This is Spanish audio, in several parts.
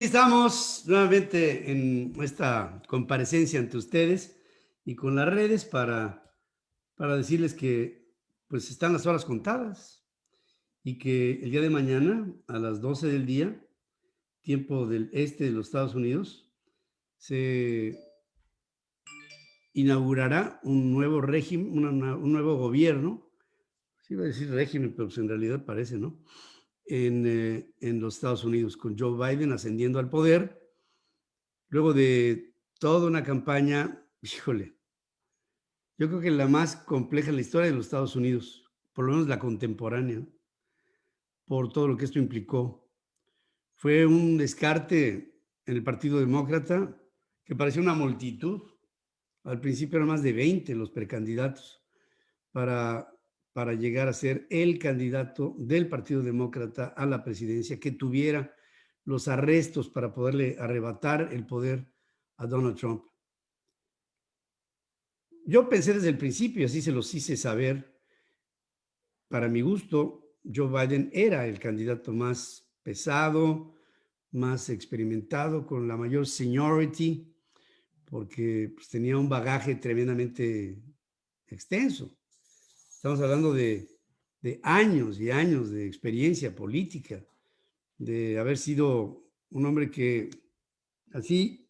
Estamos nuevamente en esta comparecencia ante ustedes y con las redes para decirles que pues están las horas contadas y que el día de mañana a las 12 del día, tiempo del este de los Estados Unidos, se inaugurará un nuevo régimen, un nuevo gobierno, sí iba a decir régimen, pero pues en realidad parece, ¿no? En los Estados Unidos, con Joe Biden ascendiendo al poder. Luego de toda una campaña, híjole, yo creo que la más compleja en la historia de los Estados Unidos, por lo menos la contemporánea, por todo lo que esto implicó. Fue un descarte en el Partido Demócrata que parecía una multitud. Al principio eran más de 20 los precandidatos para, para llegar a ser el candidato del Partido Demócrata a la presidencia, que tuviera los arrestos para poderle arrebatar el poder a Donald Trump. Yo pensé desde el principio, así se los hice saber, para mi gusto, Joe Biden era el candidato más pesado, más experimentado, con la mayor seniority, porque pues, tenía un bagaje tremendamente extenso. Estamos hablando de años y años de experiencia política, de haber sido un hombre que, así,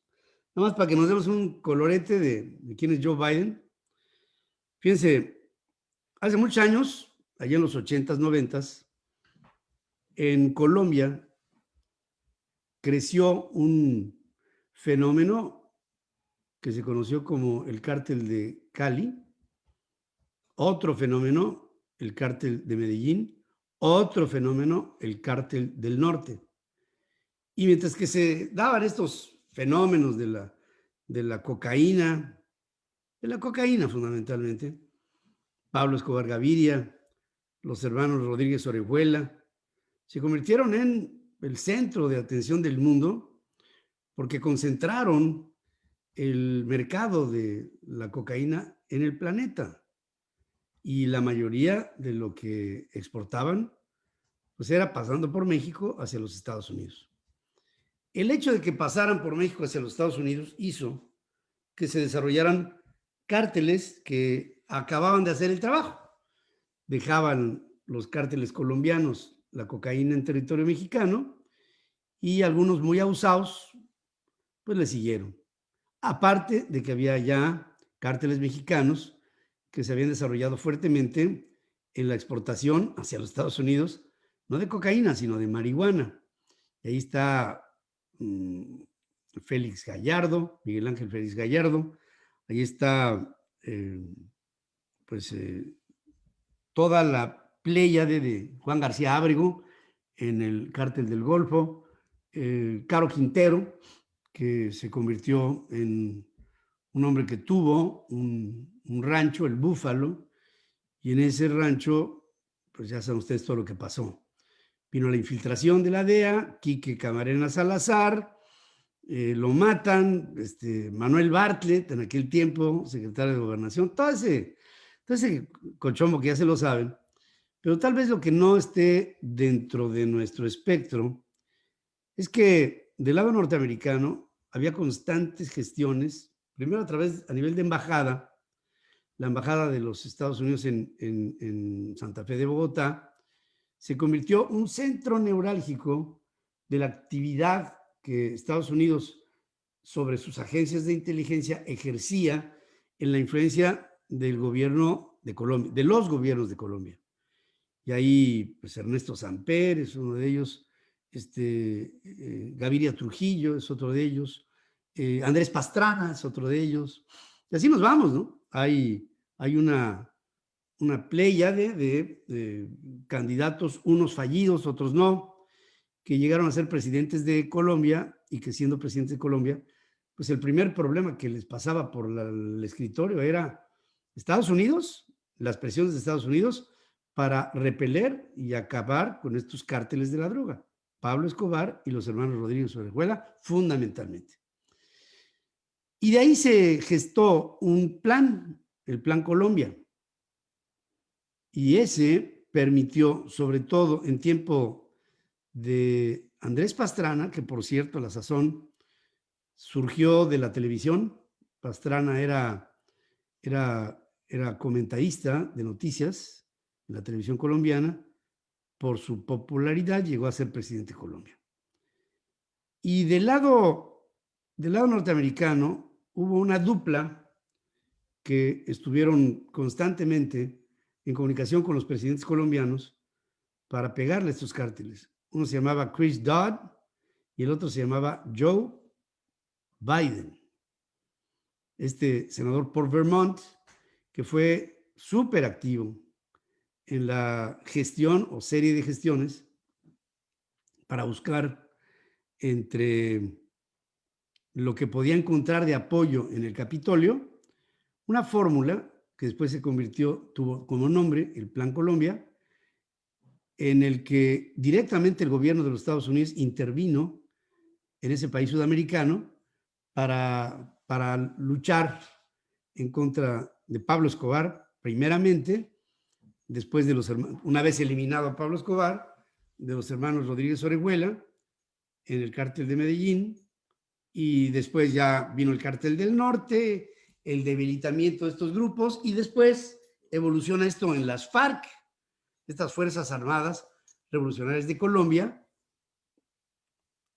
nada más para que nos demos un colorete de quién es Joe Biden. Fíjense, hace muchos años, allá en los 80s, 90s, en Colombia creció un fenómeno que se conoció como el cártel de Cali, otro fenómeno, el cártel de Medellín, otro fenómeno, el cártel del norte. Y mientras que se daban estos fenómenos de la cocaína fundamentalmente, Pablo Escobar Gaviria, los hermanos Rodríguez Orejuela, se convirtieron en el centro de atención del mundo porque concentraron el mercado de la cocaína en el planeta y la mayoría de lo que exportaban pues era pasando por México hacia los Estados Unidos. El hecho de que pasaran por México hacia los Estados Unidos hizo que se desarrollaran cárteles que acababan de hacer el trabajo. Dejaban los cárteles colombianos la cocaína en territorio mexicano y algunos muy abusados pues le siguieron. Aparte de que había ya cárteles mexicanos que se habían desarrollado fuertemente en la exportación hacia los Estados Unidos, no de cocaína, sino de marihuana. Y ahí está mm, Félix Gallardo, Miguel Ángel Félix Gallardo, ahí está eh, pues toda la pléyade de Juan García Ábrego en el cártel del Golfo, Caro Quintero, que se convirtió en un hombre que tuvo un rancho, el Búfalo, y en ese rancho, pues ya saben ustedes todo lo que pasó. Vino la infiltración de la DEA, Quique Camarena Salazar, lo matan, Manuel Bartlett, en aquel tiempo, secretario de Gobernación, todo ese colchombo que ya se lo saben, pero tal vez lo que no esté dentro de nuestro espectro es que del lado norteamericano había constantes gestiones, primero a nivel de embajada, la embajada de los Estados Unidos en Santa Fe de Bogotá, se convirtió un centro neurálgico de la actividad que Estados Unidos sobre sus agencias de inteligencia ejercía en la influencia del gobierno de Colombia, de los gobiernos de Colombia. Y ahí, pues Ernesto Samper es uno de ellos, Gaviria Trujillo es otro de ellos, Andrés Pastrana es otro de ellos. Y así nos vamos, ¿no? Hay una pléyade de candidatos, unos fallidos, otros no, que llegaron a ser presidentes de Colombia y que siendo presidentes de Colombia, pues el primer problema que les pasaba por el escritorio era Estados Unidos, las presiones de Estados Unidos para repeler y acabar con estos cárteles de la droga. Pablo Escobar y los hermanos Rodríguez Orejuela, fundamentalmente. Y de ahí se gestó un plan, el Plan Colombia. Y ese permitió, sobre todo en tiempo de Andrés Pastrana, que por cierto, a la sazón, surgió de la televisión. Pastrana era comentarista de noticias en la televisión colombiana. Por su popularidad llegó a ser presidente de Colombia. Y del lado norteamericano hubo una dupla que estuvieron constantemente en comunicación con los presidentes colombianos para pegarle a estos cárteles. Uno se llamaba Chris Dodd y el otro se llamaba Joe Biden, este senador por Vermont, que fue súper activo en la gestión o serie de gestiones para buscar entre lo que podía encontrar de apoyo en el Capitolio, una fórmula que después tuvo como nombre el Plan Colombia, en el que directamente el gobierno de los Estados Unidos intervino en ese país sudamericano para luchar en contra de Pablo Escobar, primeramente, después de una vez eliminado a Pablo Escobar, de los hermanos Rodríguez Orejuela, en el cártel de Medellín, y después ya vino el cártel del norte, el debilitamiento de estos grupos, y después evoluciona esto en las FARC, estas Fuerzas Armadas Revolucionarias de Colombia.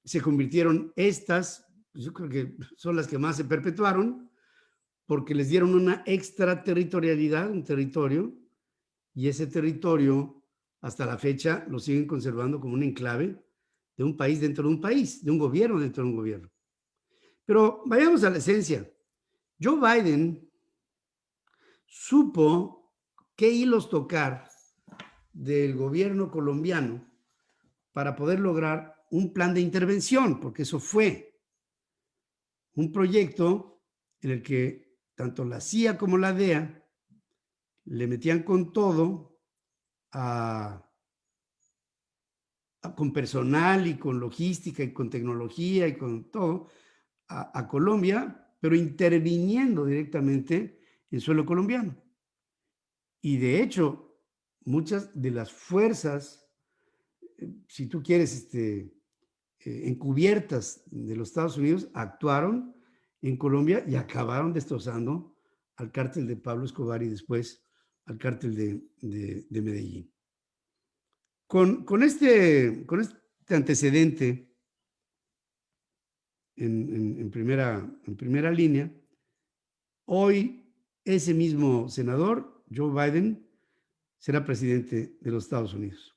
Se convirtieron yo creo que son las que más se perpetuaron, porque les dieron una extraterritorialidad, un territorio, y ese territorio hasta la fecha lo siguen conservando como un enclave de un país dentro de un país, de un gobierno dentro de un gobierno. Pero vayamos a la esencia. Joe Biden supo qué hilos tocar del gobierno colombiano para poder lograr un plan de intervención, porque eso fue un proyecto en el que tanto la CIA como la DEA le metían con todo con personal y con logística y con tecnología y con todo a Colombia, pero interviniendo directamente en suelo colombiano. Y de hecho, muchas de las fuerzas, si tú quieres, encubiertas de los Estados Unidos, actuaron en Colombia y acabaron destrozando al cártel de Pablo Escobar y después al cártel de Medellín. Con este antecedente en primera línea, hoy ese mismo senador, Joe Biden, será presidente de los Estados Unidos.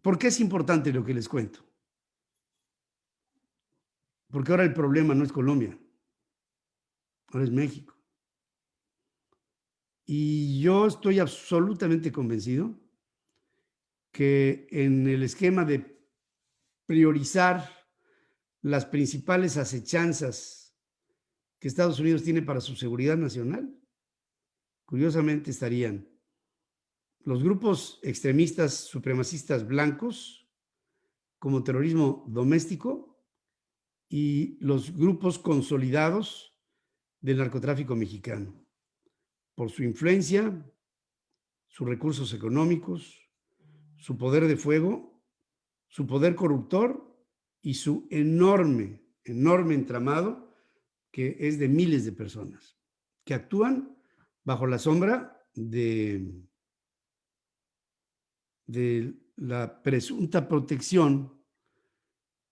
¿Por qué es importante lo que les cuento? Porque ahora el problema no es Colombia, ahora es México. Y yo estoy absolutamente convencido que en el esquema de priorizar las principales acechanzas que Estados Unidos tiene para su seguridad nacional, curiosamente estarían los grupos extremistas supremacistas blancos como terrorismo doméstico y los grupos consolidados del narcotráfico mexicano, por su influencia, sus recursos económicos, su poder de fuego, su poder corruptor y su enorme entramado que es de miles de personas que actúan bajo la sombra de la presunta protección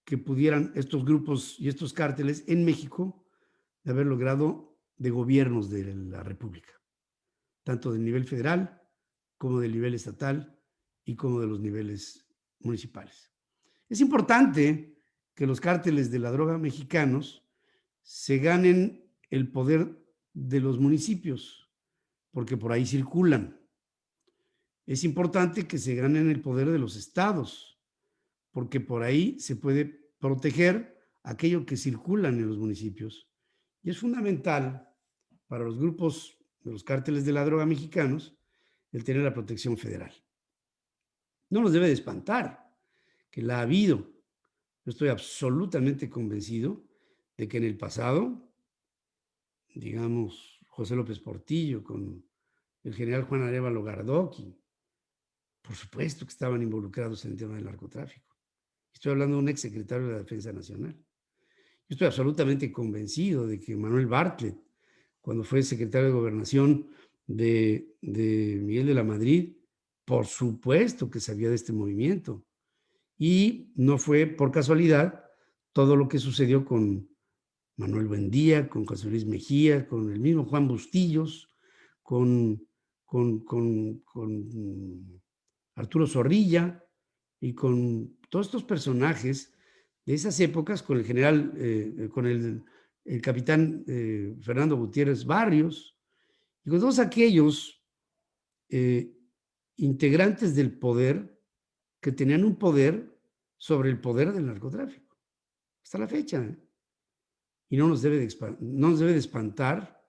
que pudieran estos grupos y estos cárteles en México de haber logrado de gobiernos de la República, tanto del nivel federal como del nivel estatal y como de los niveles municipales. Es importante que los cárteles de la droga mexicanos se ganen el poder de los municipios, porque por ahí circulan. Es importante que se ganen el poder de los estados, porque por ahí se puede proteger aquello que circulan en los municipios. Y es fundamental para los grupos de los cárteles de la droga mexicanos el tener la protección federal. No nos debe de espantar que la ha habido. Yo estoy absolutamente convencido de que en el pasado, digamos, José López Portillo con el general Juan Arévalo Gardoqui, Por supuesto que estaban involucrados en el tema del narcotráfico. Estoy hablando de un exsecretario de la Defensa Nacional. Yo estoy absolutamente convencido de que Manuel Bartlett, cuando fue secretario de Gobernación de Miguel de la Madrid, por supuesto que sabía de este movimiento. Y no fue por casualidad todo lo que sucedió con Manuel Buendía, con José Luis Mejía, con el mismo Juan Bustillos, con Arturo Zorrilla y con todos estos personajes de esas épocas, con el general, con el capitán Fernando Gutiérrez Barrios, y con todos aquellos eh, integrantes del poder que tenían un poder sobre el poder del narcotráfico. Hasta la fecha. Y no nos debe de espantar.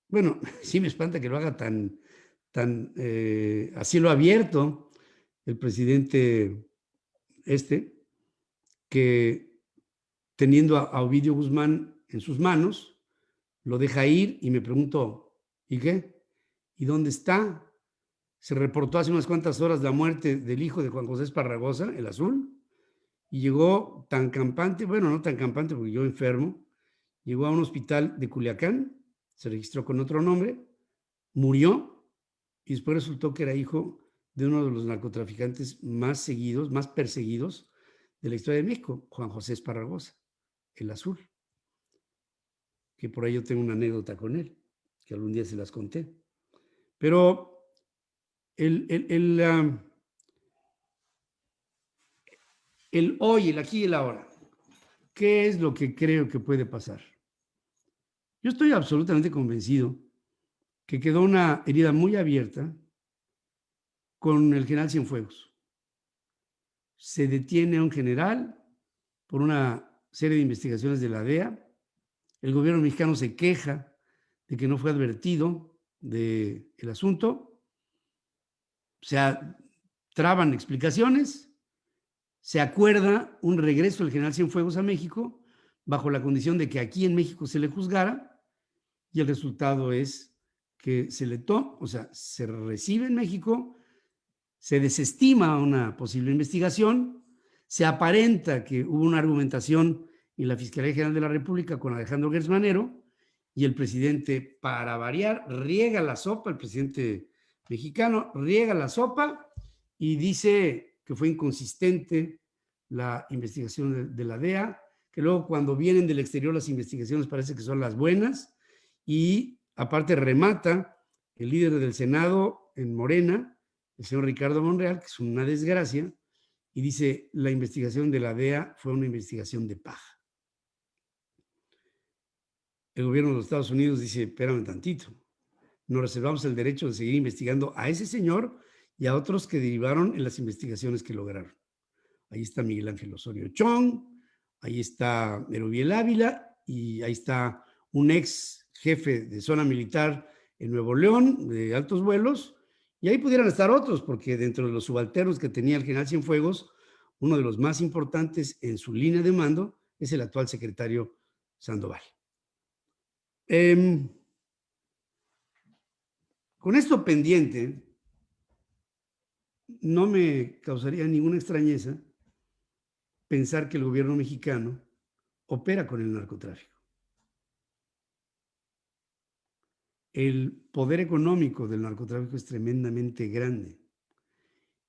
Bueno, sí me espanta que lo haga tan a cielo abierto el presidente que teniendo a Ovidio Guzmán en sus manos, lo deja ir y me pregunto, ¿y qué? ¿Y dónde está? Se reportó hace unas cuantas horas la muerte del hijo de Juan José Esparragosa, el azul, y llegó tan campante, bueno, no tan campante porque yo enfermo, llegó a un hospital de Culiacán, se registró con otro nombre, murió y después resultó que era hijo de uno de los narcotraficantes más seguidos, más perseguidos de la historia de México, Juan José Esparragosa, el azul, que por ahí yo tengo una anécdota con él, que algún día se las conté. Pero el hoy, el aquí y el ahora, ¿qué es lo que creo que puede pasar? Yo estoy absolutamente convencido que quedó una herida muy abierta con el general Cienfuegos. Se detiene a un general por una serie de investigaciones de la DEA. El gobierno mexicano se queja de que no fue advertido del asunto. Se traban explicaciones. Se acuerda un regreso del general Cienfuegos a México bajo la condición de que aquí en México se le juzgara, y el resultado es que se le toma, o sea, se recibe en México, se desestima una posible investigación, se aparenta que hubo una argumentación en la Fiscalía General de la República con Alejandro Gertz Manero, y el presidente, para variar, riega la sopa, el presidente mexicano riega la sopa y dice que fue inconsistente la investigación de la DEA, que luego cuando vienen del exterior las investigaciones parece que son las buenas, y aparte remata el líder del Senado en Morena, el señor Ricardo Monreal, que es una desgracia, y dice, la investigación de la DEA fue una investigación de paja. El gobierno de los Estados Unidos dice, espérame tantito, nos reservamos el derecho de seguir investigando a ese señor y a otros que derivaron en las investigaciones que lograron. Ahí está Miguel Ángel Osorio Chong, ahí está Erubiel Ávila, y ahí está un ex jefe de zona militar en Nuevo León, de altos vuelos, y ahí pudieran estar otros, porque dentro de los subalternos que tenía el general Cienfuegos, uno de los más importantes en su línea de mando es el actual secretario Sandoval. Con esto pendiente, no me causaría ninguna extrañeza pensar que el gobierno mexicano opera con el narcotráfico. El poder económico del narcotráfico es tremendamente grande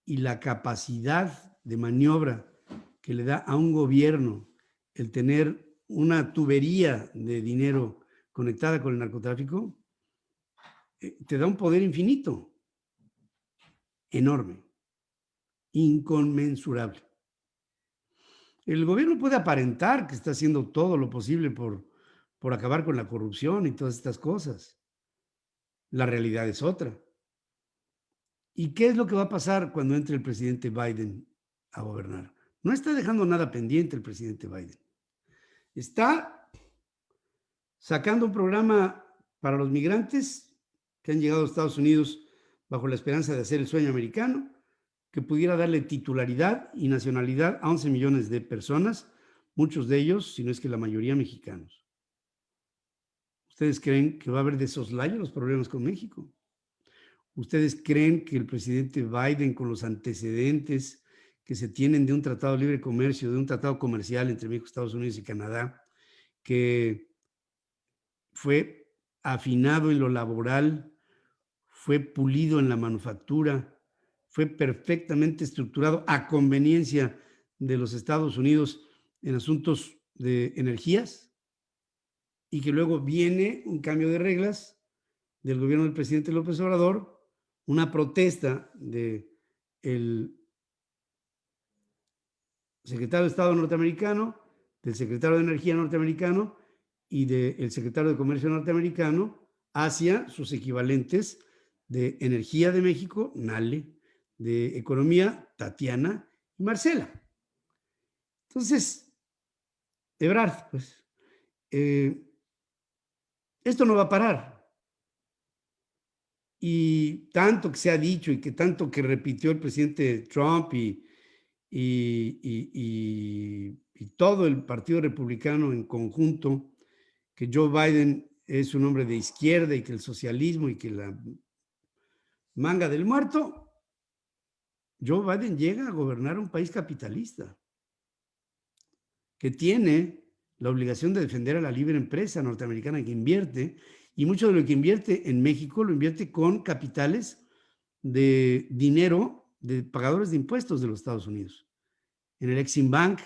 y la capacidad de maniobra que le da a un gobierno el tener una tubería de dinero conectada con el narcotráfico te da un poder infinito, enorme, inconmensurable. El gobierno puede aparentar que está haciendo todo lo posible por acabar con la corrupción y todas estas cosas. La realidad es otra. ¿Y qué es lo que va a pasar cuando entre el presidente Biden a gobernar? No está dejando nada pendiente el presidente Biden. Está sacando un programa para los migrantes que han llegado a Estados Unidos bajo la esperanza de hacer el sueño americano, que pudiera darle titularidad y nacionalidad a 11 millones de personas, muchos de ellos, si no es que la mayoría, mexicanos. ¿Ustedes creen que va a haber de soslayo los problemas con México? ¿Ustedes creen que el presidente Biden, con los antecedentes que se tienen de un tratado de libre comercio, de un tratado comercial entre México, Estados Unidos y Canadá, que fue afinado en lo laboral, fue pulido en la manufactura, fue perfectamente estructurado a conveniencia de los Estados Unidos en asuntos de energías, y que luego viene un cambio de reglas del gobierno del presidente López Obrador, una protesta del secretario de Estado norteamericano, del secretario de Energía norteamericano y del secretario de Comercio norteamericano hacia sus equivalentes de Energía de México, Nale, de Economía, Tatiana y Marcela. Entonces, Ebrard, pues, esto no va a parar. Y tanto que se ha dicho y que tanto que repitió el presidente Trump y todo el Partido Republicano en conjunto, que Joe Biden es un hombre de izquierda y que el socialismo y que la manga del muerto, Joe Biden llega a gobernar un país capitalista que tiene la obligación de defender a la libre empresa norteamericana que invierte, y mucho de lo que invierte en México lo invierte con capitales de dinero de pagadores de impuestos de los Estados Unidos. En el Exim Bank,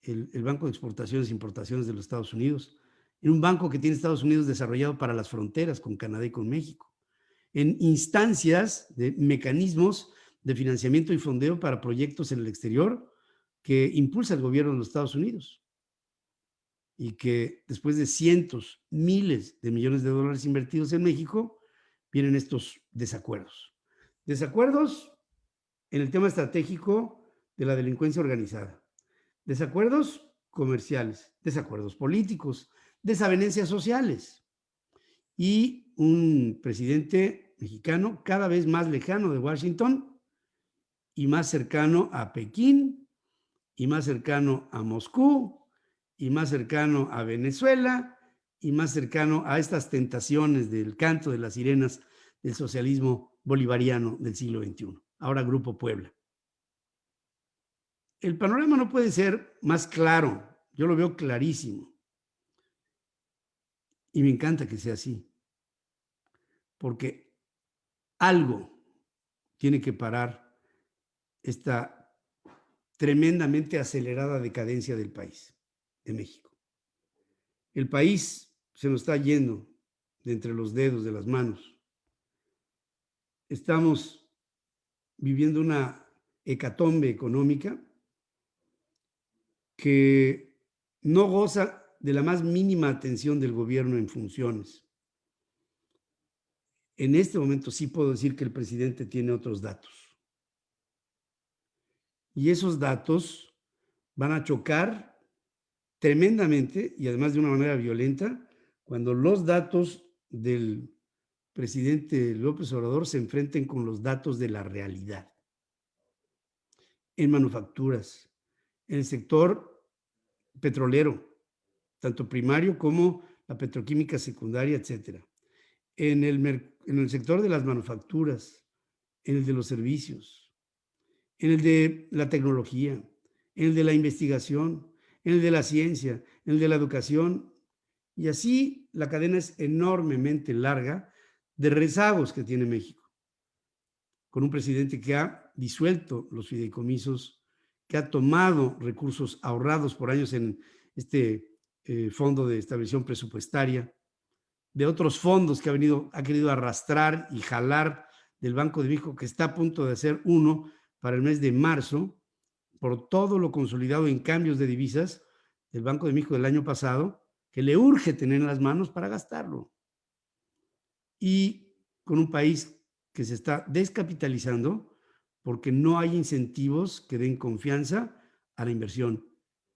el Banco de Exportaciones e Importaciones de los Estados Unidos, en un banco que tiene Estados Unidos desarrollado para las fronteras con Canadá y con México, en instancias de mecanismos de financiamiento y fondeo para proyectos en el exterior que impulsa el gobierno de los Estados Unidos y que después de cientos, miles de millones de dólares invertidos en México, vienen estos desacuerdos. Desacuerdos en el tema estratégico de la delincuencia organizada, desacuerdos comerciales, desacuerdos políticos, desavenencias sociales y un presidente mexicano cada vez más lejano de Washington y más cercano a Pekín y más cercano a Moscú y más cercano a Venezuela y más cercano a estas tentaciones del canto de las sirenas del socialismo bolivariano del siglo XXI. Ahora Grupo Puebla. El panorama no puede ser más claro. Yo lo veo clarísimo. Y me encanta que sea así. Porque algo tiene que parar esta tremendamente acelerada decadencia del país, de México. El país se nos está yendo de entre los dedos de las manos. Estamos viviendo una hecatombe económica que no goza de la más mínima atención del gobierno en funciones. En este momento sí puedo decir que el presidente tiene otros datos. Y esos datos van a chocar tremendamente y además de una manera violenta cuando los datos del presidente López Obrador se enfrenten con los datos de la realidad. En manufacturas, en el sector petrolero, tanto primario como la petroquímica secundaria, etcétera. En el sector de las manufacturas, en el de los servicios, en el de la tecnología, en el de la investigación, en el de la ciencia, en el de la educación. Y así la cadena es enormemente larga de rezagos que tiene México, con un presidente que ha disuelto los fideicomisos, que ha tomado recursos ahorrados por años en este fondo de estabilización presupuestaria, de otros fondos que ha querido arrastrar y jalar del Banco de México, que está a punto de hacer uno para el mes de marzo, por todo lo consolidado en cambios de divisas del Banco de México del año pasado, que le urge tener en las manos para gastarlo. Y con un país que se está descapitalizando porque no hay incentivos que den confianza a la inversión,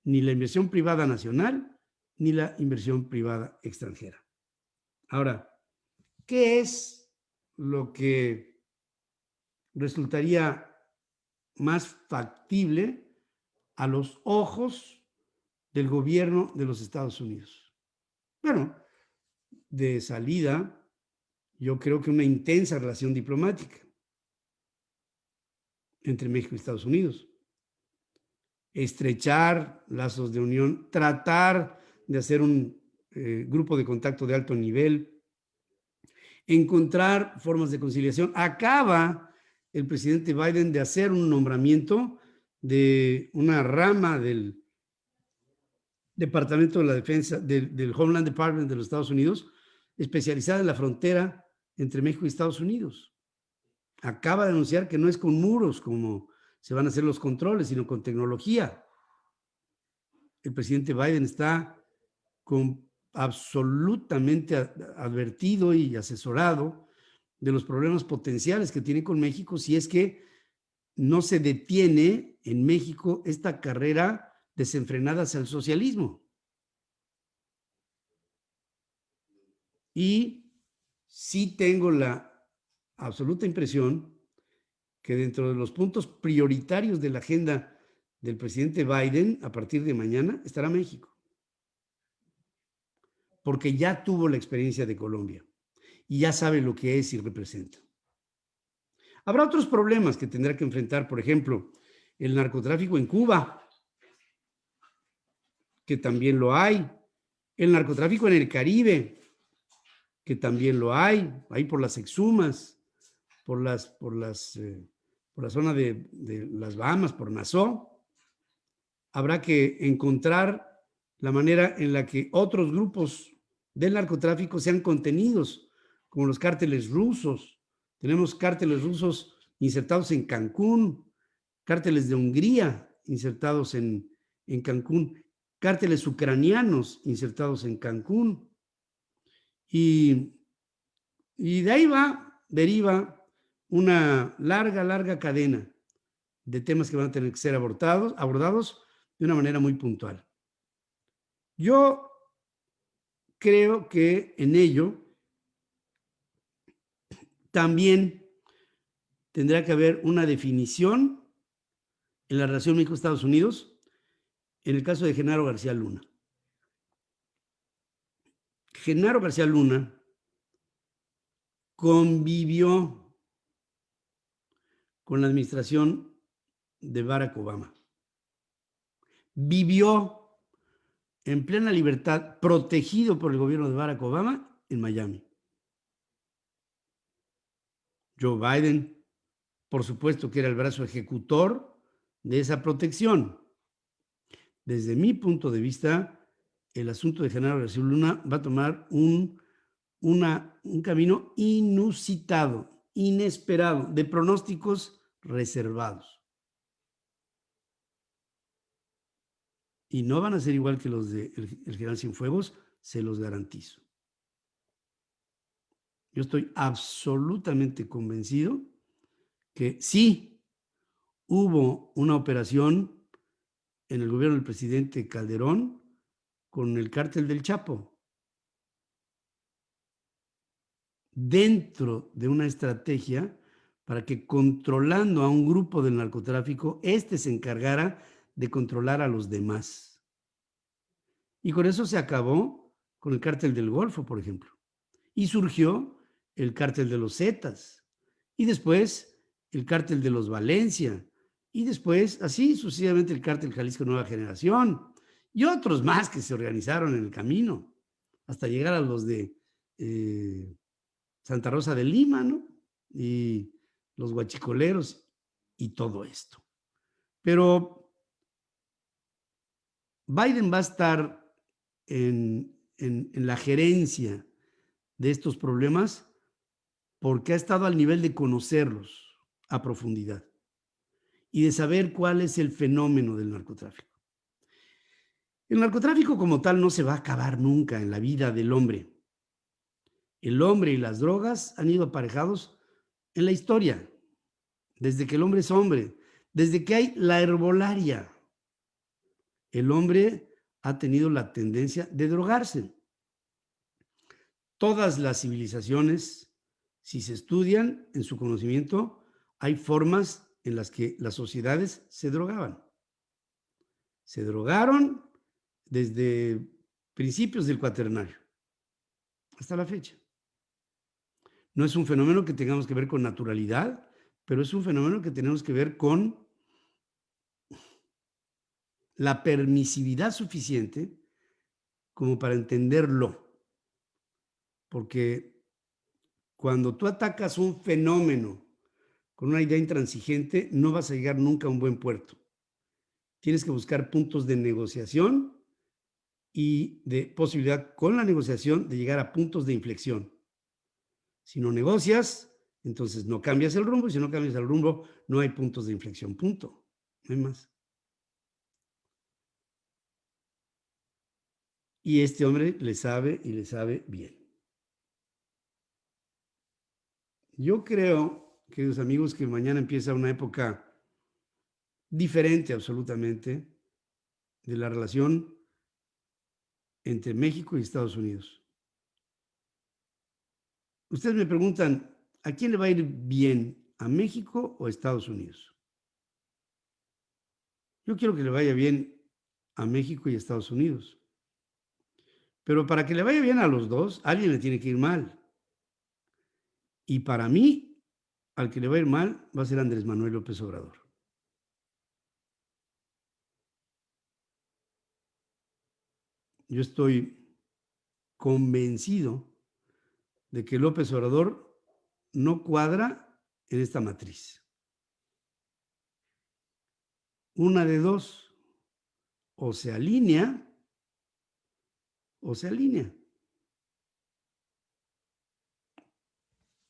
ni la inversión privada nacional, ni la inversión privada extranjera. Ahora, ¿qué es lo que resultaría más factible a los ojos del gobierno de los Estados Unidos? Bueno, de salida, yo creo que una intensa relación diplomática entre México y Estados Unidos, estrechar lazos de unión, tratar de hacer un grupo de contacto de alto nivel, encontrar formas de conciliación. Acaba el presidente Biden de hacer un nombramiento de una rama del Departamento de la Defensa, del Homeland Department de los Estados Unidos, especializada en la frontera entre México y Estados Unidos. Acaba de anunciar que no es con muros como se van a hacer los controles, sino con tecnología. El presidente Biden está absolutamente advertido y asesorado de los problemas potenciales que tiene con México si es que no se detiene en México esta carrera desenfrenada hacia el socialismo. Y sí tengo la absoluta impresión que dentro de los puntos prioritarios de la agenda del presidente Biden, a partir de mañana, estará México. Porque ya tuvo la experiencia de Colombia y ya sabe lo que es y representa. Habrá otros problemas que tendrá que enfrentar, por ejemplo, el narcotráfico en Cuba, que también lo hay, el narcotráfico en el Caribe, que también lo hay, ahí por las exhumas, por la zona de las Bahamas, por Nassau. Habrá que encontrar la manera en la que otros grupos del narcotráfico sean contenidos, como los cárteles rusos. Tenemos cárteles rusos insertados en Cancún, cárteles de Hungría insertados en Cancún, cárteles ucranianos insertados en Cancún. Y de ahí deriva una larga cadena de temas que van a tener que ser abordados de una manera muy puntual. Yo creo que en ello también tendrá que haber una definición en la relación México-Estados Unidos en el caso de Genaro García Luna. Genaro García Luna convivió con la administración de Barack Obama. Vivió en plena libertad, protegido por el gobierno de Barack Obama en Miami. Joe Biden, por supuesto, que era el brazo ejecutor de esa protección. Desde mi punto de vista, el asunto de Genaro García Luna va a tomar un camino inusitado, inesperado, de pronósticos reservados. Y no van a ser igual que los de el General Cienfuegos, se los garantizo. Yo estoy absolutamente convencido que sí hubo una operación en el gobierno del presidente Calderón con el cártel del Chapo, dentro de una estrategia para que, controlando a un grupo del narcotráfico, este se encargara de controlar a los demás. Y con eso se acabó con el cártel del Golfo, por ejemplo. Y surgió el cártel de los Zetas, y después el cártel de los Valencia, y después, así sucesivamente, el cártel Jalisco Nueva Generación, y otros más que se organizaron en el camino, hasta llegar a los de Santa Rosa de Lima, ¿no? Y los guachicoleros y todo esto. Pero Biden va a estar en la gerencia de estos problemas porque ha estado al nivel de conocerlos a profundidad y de saber cuál es el fenómeno del narcotráfico. El narcotráfico como tal no se va a acabar nunca en la vida del hombre. El hombre y las drogas han ido aparejados en la historia, desde que el hombre es hombre, desde que hay la herbolaria. El hombre ha tenido la tendencia de drogarse. Todas las civilizaciones, si se estudian en su conocimiento, hay formas en las que las sociedades se drogaban. Se drogaron desde principios del Cuaternario hasta la fecha. No es un fenómeno que tengamos que ver con naturalidad, pero es un fenómeno que tenemos que ver con la permisividad suficiente como para entenderlo. Porque cuando tú atacas un fenómeno con una idea intransigente, no vas a llegar nunca a un buen puerto. Tienes que buscar puntos de negociación y de posibilidad con la negociación de llegar a puntos de inflexión. Si no negocias, entonces no cambias el rumbo, y si no cambias el rumbo, no hay puntos de inflexión, punto. No hay más. Y este hombre le sabe y le sabe bien. Yo creo, queridos amigos, que mañana empieza una época diferente absolutamente de la relación entre México y Estados Unidos. Ustedes me preguntan, ¿a quién le va a ir bien? ¿A México o a Estados Unidos? Yo quiero que le vaya bien a México y a Estados Unidos. Pero para que le vaya bien a los dos, alguien le tiene que ir mal. Y para mí, al que le va a ir mal va a ser Andrés Manuel López Obrador. Yo estoy convencido de que López Obrador no cuadra en esta matriz. Una de dos, o se alinea o se alinea.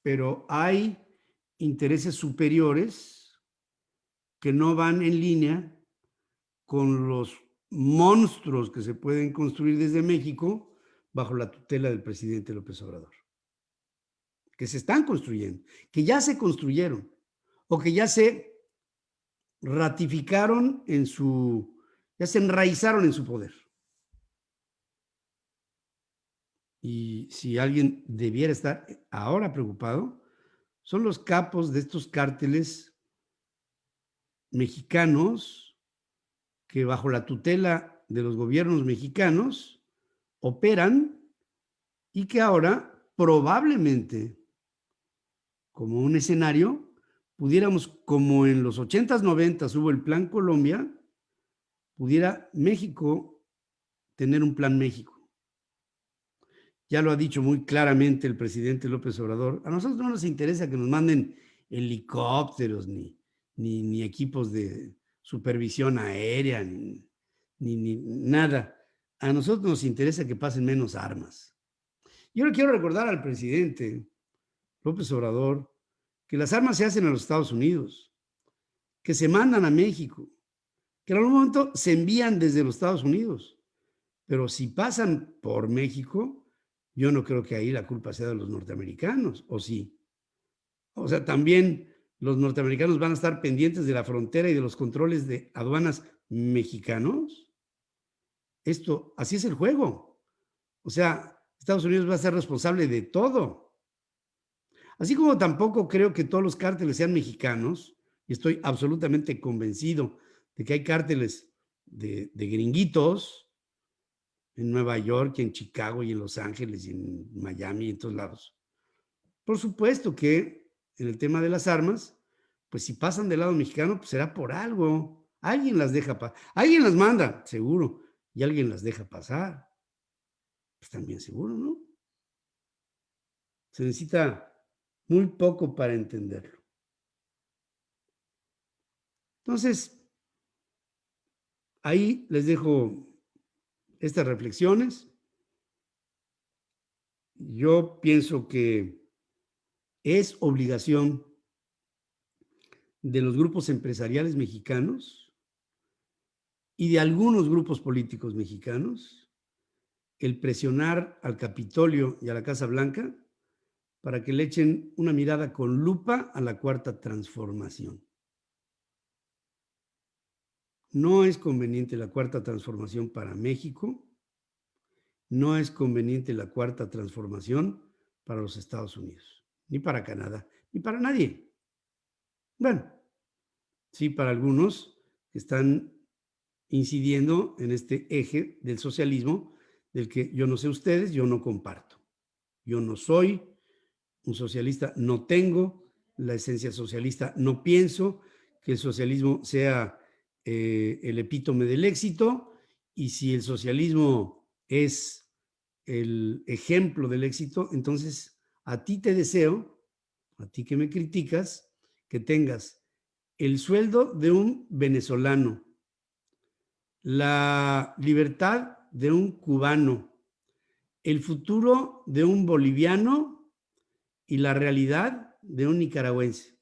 Pero hay intereses superiores que no van en línea con los monstruos que se pueden construir desde México bajo la tutela del presidente López Obrador, que se están construyendo, que ya se construyeron o que ya se ratificaron ya se enraizaron en su poder. Y si alguien debiera estar ahora preocupado, son los capos de estos cárteles mexicanos que bajo la tutela de los gobiernos mexicanos operan y que ahora probablemente, como un escenario, pudiéramos, como en los 80s, 90s hubo el Plan Colombia, pudiera México tener un Plan México. Ya lo ha dicho muy claramente el presidente López Obrador. A nosotros no nos interesa que nos manden helicópteros ni equipos de supervisión aérea, ni nada. A nosotros nos interesa que pasen menos armas. Yo le quiero recordar al presidente López Obrador que las armas se hacen en los Estados Unidos, que se mandan a México, que en algún momento se envían desde los Estados Unidos, pero si pasan por México, yo no creo que ahí la culpa sea de los norteamericanos, ¿o sí? O sea, también los norteamericanos van a estar pendientes de la frontera y de los controles de aduanas mexicanos. Así es el juego. O sea, Estados Unidos va a ser responsable de todo. Así como tampoco creo que todos los cárteles sean mexicanos, y estoy absolutamente convencido de que hay cárteles de gringuitos en Nueva York, y en Chicago, y en Los Ángeles, y en Miami, y en todos lados. Por supuesto que en el tema de las armas, pues si pasan del lado mexicano, pues será por algo. Alguien las deja pasar, alguien las manda, seguro, y alguien las deja pasar. Pues también seguro, ¿no? Se necesita muy poco para entenderlo. Entonces, ahí les dejo estas reflexiones. Yo pienso que es obligación de los grupos empresariales mexicanos y de algunos grupos políticos mexicanos el presionar al Capitolio y a la Casa Blanca para que le echen una mirada con lupa a la Cuarta Transformación. No es conveniente la Cuarta Transformación para México, no es conveniente la Cuarta Transformación para los Estados Unidos, ni para Canadá, ni para nadie. Bueno, sí para algunos que están incidiendo en este eje del socialismo del que yo no sé ustedes, yo no comparto. Yo no soy un socialista no tengo, la esencia socialista no pienso que el socialismo sea el epítome del éxito, y si el socialismo es el ejemplo del éxito, entonces a ti te deseo, a ti que me criticas, que tengas el sueldo de un venezolano, la libertad de un cubano, el futuro de un boliviano y la realidad de un nicaragüense.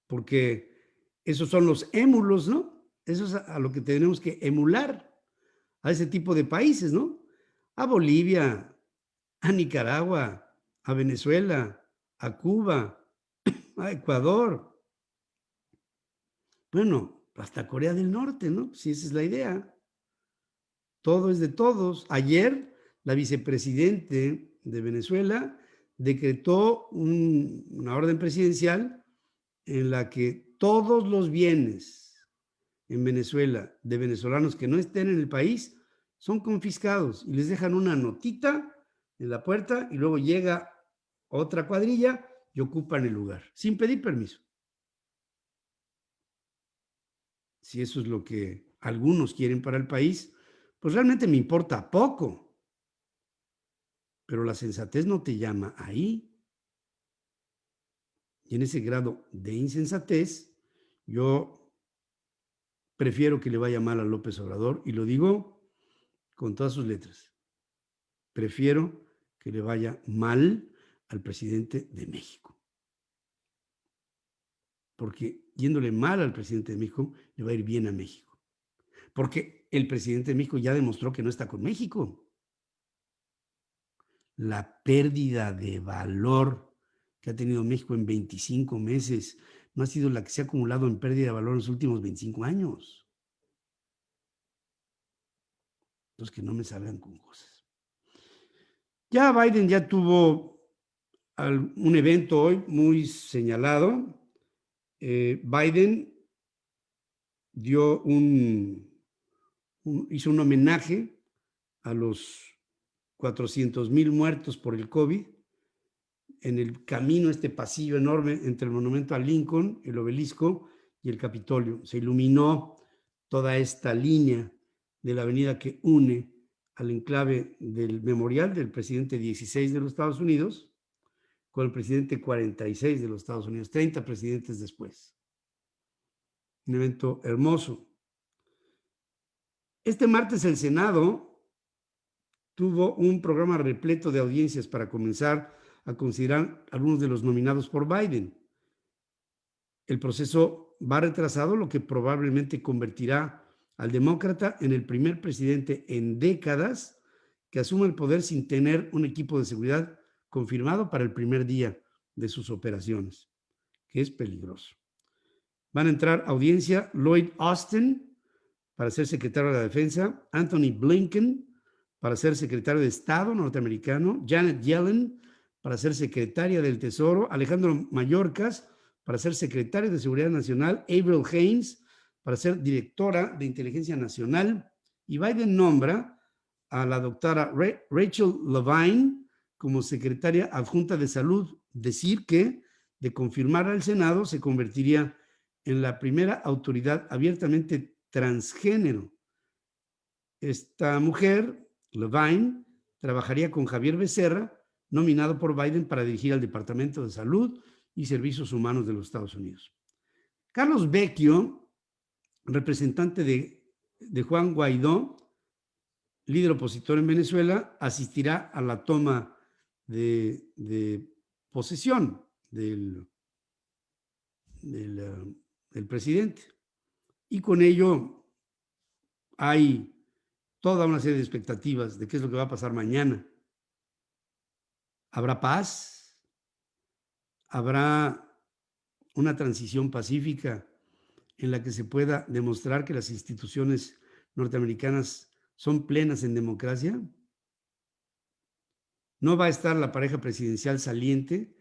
Porque esos son los émulos, ¿no? Eso es a lo que tenemos que emular, a ese tipo de países, ¿no? A Bolivia, a Nicaragua, a Venezuela, a Cuba, a Ecuador. Bueno, hasta Corea del Norte, ¿no? Si esa es la idea. Todo es de todos. Ayer, la vicepresidente de Venezuela decretó una orden presidencial en la que todos los bienes en Venezuela de venezolanos que no estén en el país son confiscados y les dejan una notita en la puerta y luego llega otra cuadrilla y ocupan el lugar, sin pedir permiso. Si eso es lo que algunos quieren para el país, pues realmente me importa poco, pero la sensatez no te llama ahí. Y en ese grado de insensatez, yo prefiero que le vaya mal a López Obrador, y lo digo con todas sus letras. Prefiero que le vaya mal al presidente de México. Porque yéndole mal al presidente de México, le va a ir bien a México. Porque el presidente de México ya demostró que no está con México. La pérdida de valor que ha tenido México en 25 meses no ha sido la que se ha acumulado en pérdida de valor en los últimos 25 años. Entonces, que no me salgan con cosas. Ya Biden ya tuvo un evento hoy muy señalado. Biden dio hizo un homenaje a los 400,000 muertos por el COVID en el camino, este pasillo enorme entre el monumento a Lincoln, el obelisco y el Capitolio. Se iluminó toda esta línea de la avenida que une al enclave del memorial del presidente 16 de los Estados Unidos con el presidente 46 de los Estados Unidos, 30 presidentes después. Un evento hermoso. Este martes el Senado tuvo un programa repleto de audiencias para comenzar a considerar algunos de los nominados por Biden. El proceso va retrasado, lo que probablemente convertirá al demócrata en el primer presidente en décadas que asume el poder sin tener un equipo de seguridad confirmado para el primer día de sus operaciones, que es peligroso. Van a entrar a audiencia Lloyd Austin para ser secretario de la Defensa, Anthony Blinken para ser secretario de Estado norteamericano, Janet Yellen para ser secretaria del Tesoro, Alejandro Mayorkas para ser secretario de Seguridad Nacional, Avril Haines para ser directora de Inteligencia Nacional, y Biden nombra a la doctora Rachel Levine como secretaria adjunta de Salud. Decir que, de confirmar al Senado, se convertiría en la primera autoridad abiertamente transgénero. Esta mujer, Levine, trabajaría con Javier Becerra, nominado por Biden para dirigir al Departamento de Salud y Servicios Humanos de los Estados Unidos. Carlos Vecchio, representante de Juan Guaidó, líder opositor en Venezuela, asistirá a la toma de posesión del presidente. Y con ello hay toda una serie de expectativas de qué es lo que va a pasar mañana. ¿Habrá paz? ¿Habrá una transición pacífica en la que se pueda demostrar que las instituciones norteamericanas son plenas en democracia? ¿No va a estar la pareja presidencial saliente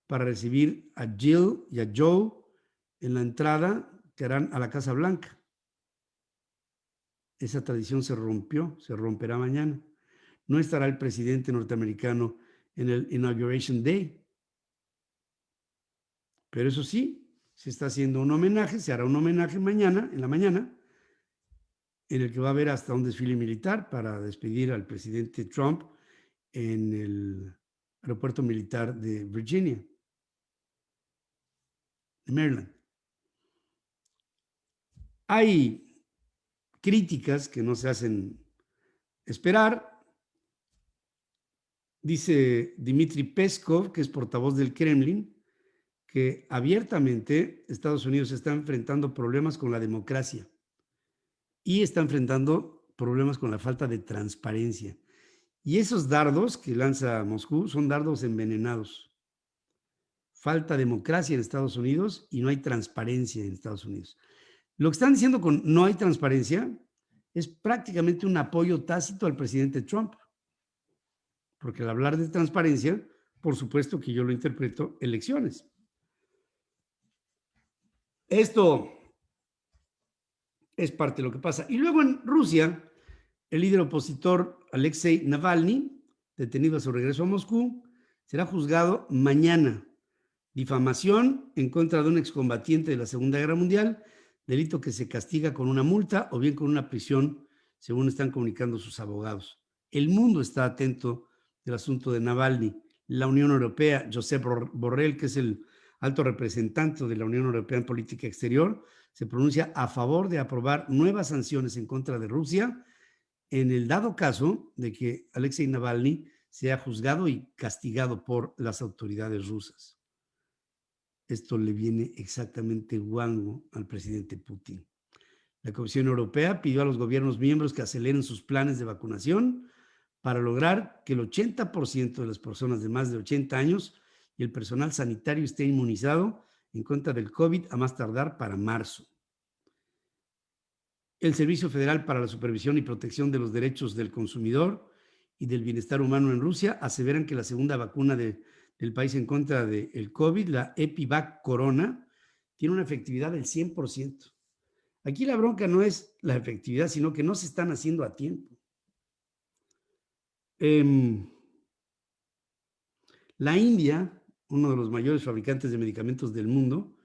para recibir a Jill y a Joe en la entrada que harán a la Casa Blanca? Esa tradición se rompió, se romperá mañana. No estará el presidente norteamericano en el Inauguration Day. Pero eso sí, se está haciendo un homenaje, se hará un homenaje mañana, en la mañana, en el que va a haber hasta un desfile militar para despedir al presidente Trump en el aeropuerto militar de Virginia, de Maryland. Hay críticas que no se hacen esperar. Dice Dmitry Peskov, que es portavoz del Kremlin, que abiertamente Estados Unidos está enfrentando problemas con la democracia y está enfrentando problemas con la falta de transparencia. Y esos dardos que lanza Moscú son dardos envenenados. Falta democracia en Estados Unidos y no hay transparencia en Estados Unidos. Lo que están diciendo con no hay transparencia es prácticamente un apoyo tácito al presidente Trump. Porque al hablar de transparencia, por supuesto que yo lo interpreto elecciones. Esto es parte de lo que pasa. Y luego en Rusia, el líder opositor Alexei Navalny, detenido a su regreso a Moscú, será juzgado mañana. Difamación en contra de un excombatiente de la Segunda Guerra Mundial, delito que se castiga con una multa o bien con una prisión, según están comunicando sus abogados. El mundo está atento del asunto de Navalny. La Unión Europea, Josep Borrell, que es el alto representante de la Unión Europea en política exterior, se pronuncia a favor de aprobar nuevas sanciones en contra de Rusia en el dado caso de que Alexei Navalny sea juzgado y castigado por las autoridades rusas. Esto le viene exactamente guango al presidente Putin. La Comisión Europea pidió a los gobiernos miembros que aceleren sus planes de vacunación para lograr que el 80% de las personas de más de 80 años y el personal sanitario esté inmunizado en contra del COVID a más tardar para marzo. El Servicio Federal para la Supervisión y Protección de los Derechos del Consumidor y del Bienestar Humano en Rusia aseveran que la segunda vacuna del país en contra del COVID, la Epivac Corona, tiene una efectividad del 100%. Aquí la bronca no es la efectividad, sino que no se están haciendo a tiempo. La India, uno de los mayores fabricantes de medicamentos del mundo,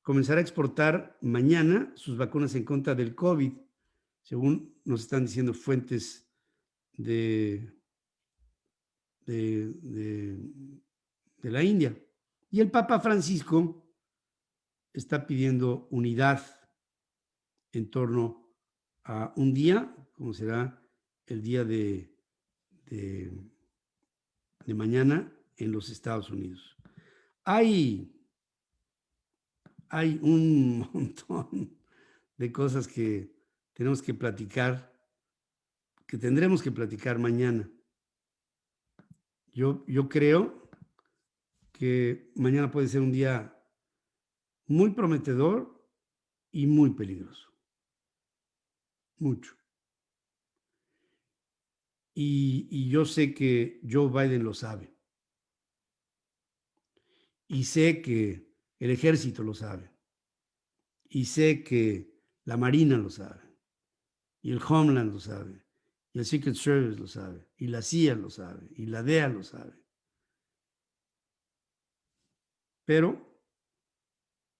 comenzará a exportar mañana sus vacunas en contra del COVID, según nos están diciendo fuentes de la India. Y el Papa Francisco está pidiendo unidad en torno a un día, como será el día de mañana en los Estados Unidos. Hay un montón de cosas que tenemos que platicar, que tendremos que platicar mañana. Yo creo que mañana puede ser un día muy prometedor y muy peligroso. Mucho. Y yo sé que Joe Biden lo sabe. Y sé que el ejército lo sabe. Y sé que la Marina lo sabe. Y el Homeland lo sabe. Y el Secret Service lo sabe. Y la CIA lo sabe. Y la DEA lo sabe. Pero,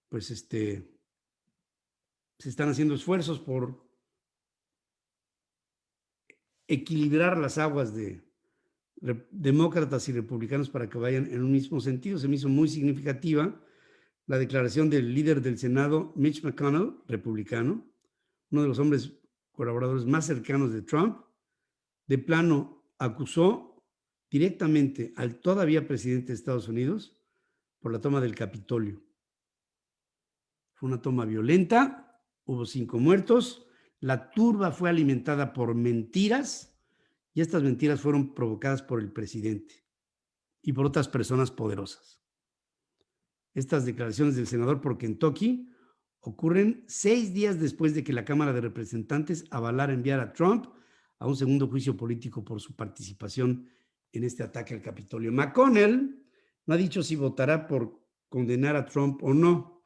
pues se están haciendo esfuerzos por equilibrar las aguas de demócratas y republicanos para que vayan en un mismo sentido. Se me hizo muy significativa la declaración del líder del Senado, Mitch McConnell, republicano, uno de los hombres colaboradores más cercanos de Trump. De plano acusó directamente al todavía presidente de Estados Unidos por la toma del Capitolio. Fue una toma violenta, hubo 5 muertos, la turba fue alimentada por mentiras y estas mentiras fueron provocadas por el presidente y por otras personas poderosas. Estas declaraciones del senador por Kentucky ocurren 6 días después de que la Cámara de Representantes avalara enviar a Trump a un segundo juicio político por su participación en este ataque al Capitolio. McConnell no ha dicho si votará por condenar a Trump o no.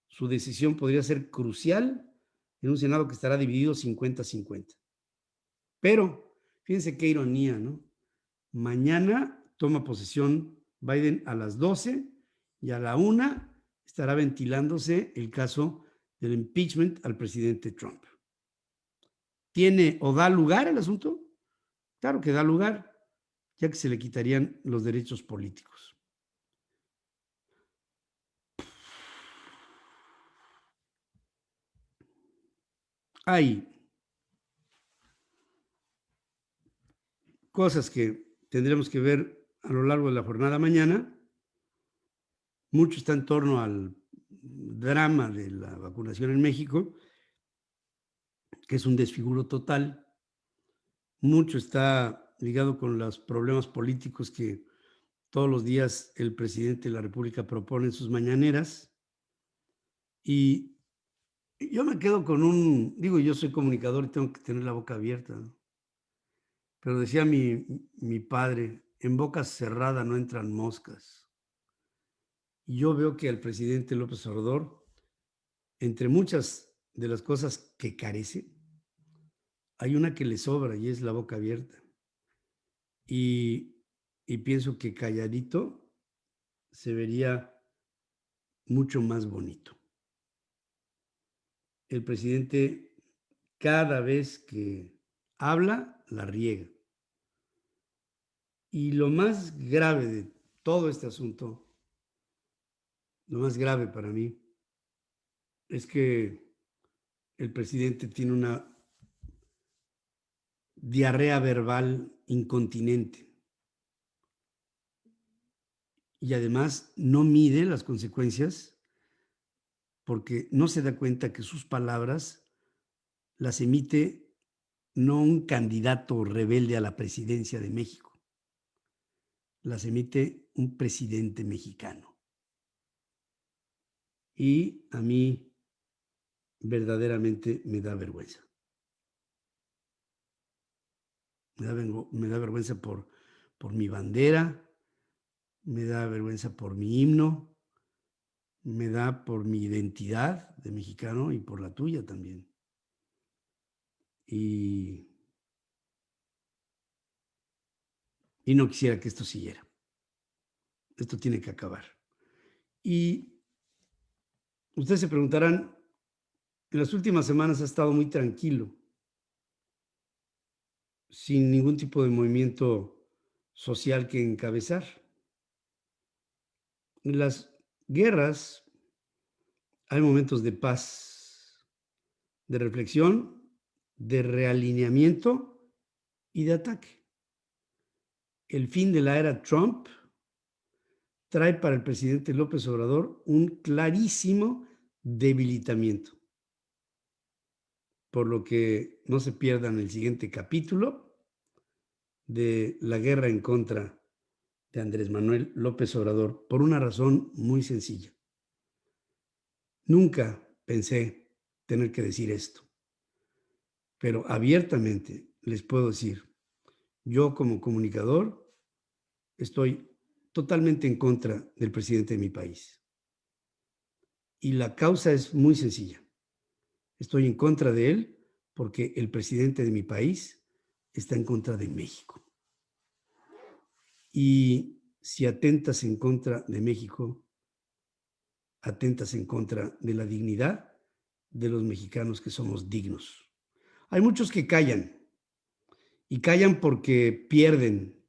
Su decisión podría ser crucial en un Senado que estará dividido 50-50. Pero, fíjense qué ironía, ¿no? Mañana toma posesión Biden a las 12 y a la 1 estará ventilándose el caso del impeachment al presidente Trump. ¿Tiene o da lugar el asunto? Claro que da lugar, ya que se le quitarían los derechos políticos. Hay cosas que tendremos que ver a lo largo de la jornada mañana. Mucho está en torno al drama de la vacunación en México, que es un desfiguro total. Mucho está ligado con los problemas políticos que todos los días el presidente de la República propone en sus mañaneras. Y yo me quedo con yo soy comunicador y tengo que tener la boca abierta, ¿no? Pero decía mi padre, en boca cerrada no entran moscas. Y yo veo que al presidente López Obrador, entre muchas de las cosas que carece, hay una que le sobra y es la boca abierta. Y, y pienso que calladito se vería mucho más bonito. El presidente, cada vez que habla, la riega. Y lo más grave de todo este asunto, lo más grave para mí, es que el presidente tiene una diarrea verbal incontinente y además no mide las consecuencias porque no se da cuenta que sus palabras las emite no un candidato rebelde a la presidencia de México, las emite un presidente mexicano. Y a mí verdaderamente me da vergüenza. Me da vergüenza por mi bandera, me da vergüenza por mi himno, me da por mi identidad de mexicano y por la tuya también. Y no quisiera que esto siguiera. Esto tiene que acabar. Y ustedes se preguntarán, en las últimas semanas ha estado muy tranquilo, sin ningún tipo de movimiento social que encabezar. En las guerras hay momentos de paz, de reflexión, de realineamiento y de ataque. El fin de la era Trump trae para el presidente López Obrador un clarísimo debilitamiento, por lo que no se pierdan el siguiente capítulo de la guerra en contra de Andrés Manuel López Obrador, por una razón muy sencilla. Nunca pensé tener que decir esto, pero abiertamente les puedo decir, yo como comunicador estoy totalmente en contra del presidente de mi país. Y la causa es muy sencilla. Estoy en contra de él porque el presidente de mi país está en contra de México. Y si atentas en contra de México, atentas en contra de la dignidad de los mexicanos que somos dignos. Hay muchos que callan y callan porque pierden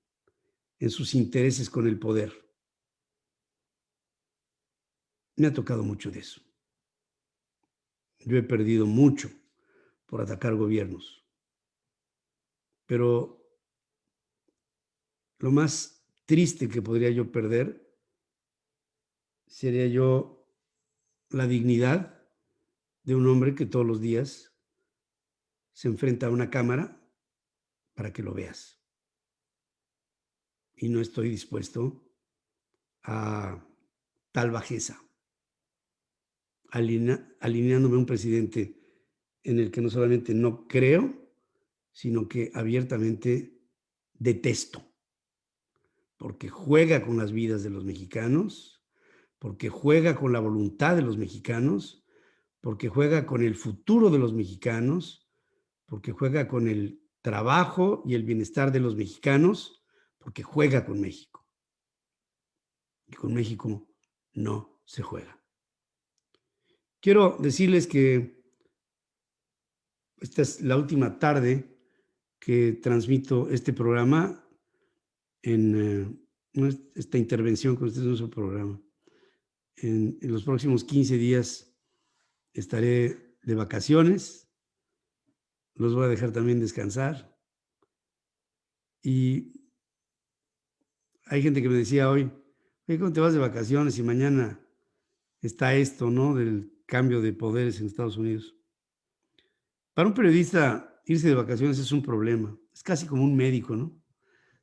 en sus intereses con el poder. Me ha tocado mucho de eso. Yo he perdido mucho por atacar gobiernos, pero lo más triste que podría yo perder sería yo la dignidad de un hombre que todos los días se enfrenta a una cámara para que lo veas. Y no estoy dispuesto a tal bajeza, alineándome a un presidente en el que no solamente no creo, sino que abiertamente detesto, porque juega con las vidas de los mexicanos, porque juega con la voluntad de los mexicanos, porque juega con el futuro de los mexicanos, porque juega con el trabajo y el bienestar de los mexicanos, porque juega con México. Y con México no se juega. Quiero decirles que esta es la última tarde que transmito este programa esta intervención con ustedes en nuestro programa. En los próximos 15 días estaré de vacaciones, los voy a dejar también descansar. Y hay gente que me decía hoy, oye, ¿cómo te vas de vacaciones y mañana está esto, ¿no? Del cambio de poderes en Estados Unidos? Para un periodista, irse de vacaciones es un problema. Es casi como un médico, ¿no?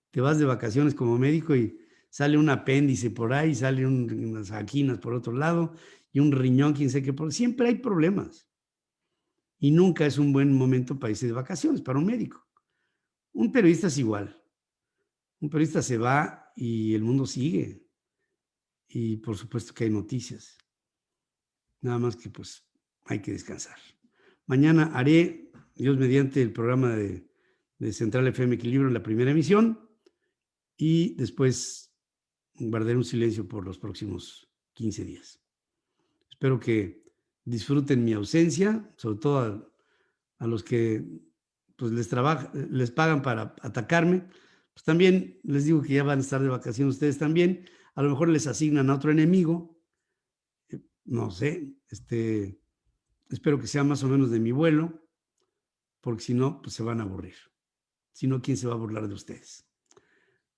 Te vas de vacaciones como médico y sale un apéndice por ahí, sale unas anginas por otro lado y un riñón, quién sabe qué. Siempre hay problemas. Y nunca es un buen momento para irse de vacaciones, para un médico. Un periodista es igual. Un periodista se va y el mundo sigue. Y por supuesto que hay noticias. Nada más que pues hay que descansar. Mañana haré, Dios mediante, el programa de Central FM Equilibrio en la primera emisión y después guardaré un silencio por los próximos 15 días. Espero que disfruten mi ausencia, sobre todo a los que pues les pagan para atacarme. Pues también les digo que ya van a estar de vacaciones ustedes también. A lo mejor les asignan a otro enemigo. No sé, espero que sea más o menos de mi vuelo, porque si no, pues se van a aburrir. Si no, ¿quién se va a burlar de ustedes?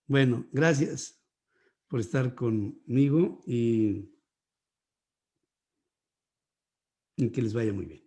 Bueno, gracias por estar conmigo y que les vaya muy bien.